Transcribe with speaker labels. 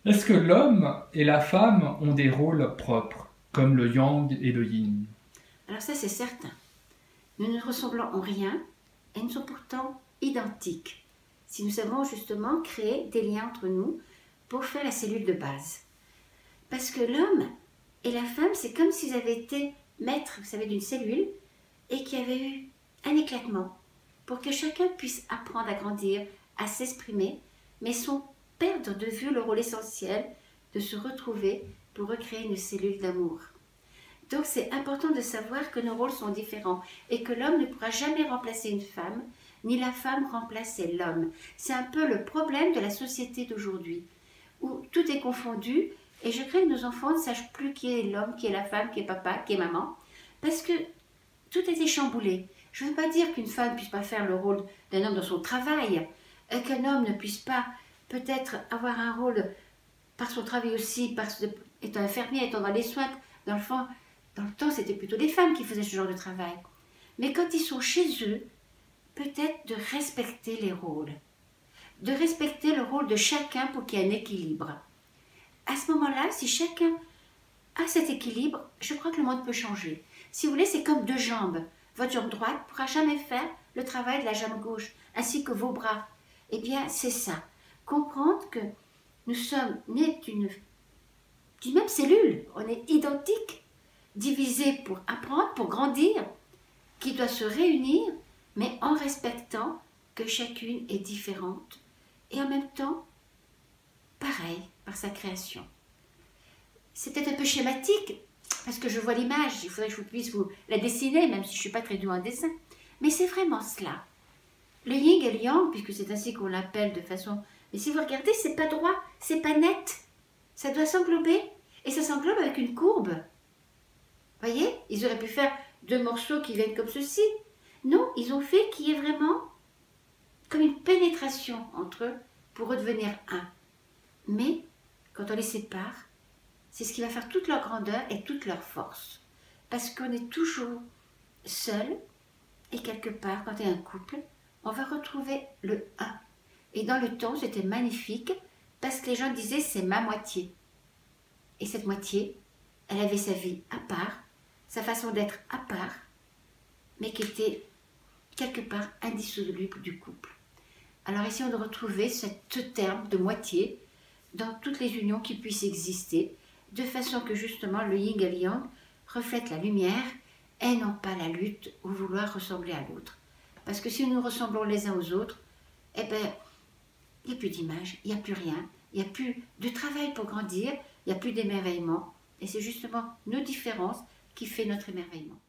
Speaker 1: Est-ce que l'homme et la femme ont des rôles propres, comme le yang et le yin?
Speaker 2: Alors ça, c'est certain. Nous ne ressemblons en rien et nous sommes pourtant identiques. Si nous savons justement créer des liens entre nous pour faire la cellule de base. Parce que l'homme et la femme, c'est comme s'ils avaient été maîtres, vous savez, d'une cellule et qu'il y avait eu un éclatement pour que chacun puisse apprendre à grandir, à s'exprimer, mais sans perdre de vue le rôle essentiel de se retrouver pour recréer une cellule d'amour. Donc c'est important de savoir que nos rôles sont différents et que l'homme ne pourra jamais remplacer une femme, ni la femme remplacer l'homme. C'est un peu le problème de la société d'aujourd'hui, où tout est confondu et je crains que nos enfants ne sachent plus qui est l'homme, qui est la femme, qui est papa, qui est maman, parce que tout a été chamboulé. Je ne veux pas dire qu'une femme ne puisse pas faire le rôle d'un homme dans son travail, qu'un homme ne puisse pas peut-être avoir un rôle par son travail aussi, étant infirmier, étant dans les soins, dans le fond, dans le temps, c'était plutôt les femmes qui faisaient ce genre de travail. Mais quand ils sont chez eux, peut-être de respecter les rôles. De respecter le rôle de chacun pour qu'il y ait un équilibre. À ce moment-là, si chacun a cet équilibre, je crois que le monde peut changer. Si vous voulez, c'est comme deux jambes. Votre jambe droite ne pourra jamais faire le travail de la jambe gauche, ainsi que vos bras. Eh bien, c'est ça. Comprendre que nous sommes nés d'une même cellule, on est identiques, divisés pour apprendre, pour grandir, qui doit se réunir, mais en respectant que chacune est différente et en même temps pareil par sa création. C'est peut-être un peu schématique, parce que je vois l'image, il faudrait que je puisse vous la dessiner, même si je ne suis pas très douée en dessin, mais c'est vraiment cela. Le yin et le yang, puisque c'est ainsi qu'on l'appelle de façon... Mais si vous regardez, c'est pas droit, c'est pas net. Ça doit s'englober, et ça s'englobe avec une courbe. Voyez, ils auraient pu faire deux morceaux qui viennent comme ceci. Non, ils ont fait qu'il y ait vraiment comme une pénétration entre eux pour redevenir un. Mais, quand on les sépare, c'est ce qui va faire toute leur grandeur et toute leur force. Parce qu'on est toujours seul, et quelque part, quand il y a un couple, on va retrouver le un. Et dans le temps, c'était magnifique, parce que les gens disaient, c'est ma moitié. Et cette moitié, elle avait sa vie à part, sa façon d'être à part, mais qui était quelque part indissoluble du couple. Alors essayons de retrouver ce terme de moitié dans toutes les unions qui puissent exister, de façon que justement le yin et le yang reflètent la lumière et non pas la lutte ou vouloir ressembler à l'autre. Parce que si nous ressemblons les uns aux autres, eh bien, il n'y a plus d'image, il n'y a plus rien, il n'y a plus de travail pour grandir, il n'y a plus d'émerveillement. Et c'est justement nos différences qui fait notre émerveillement.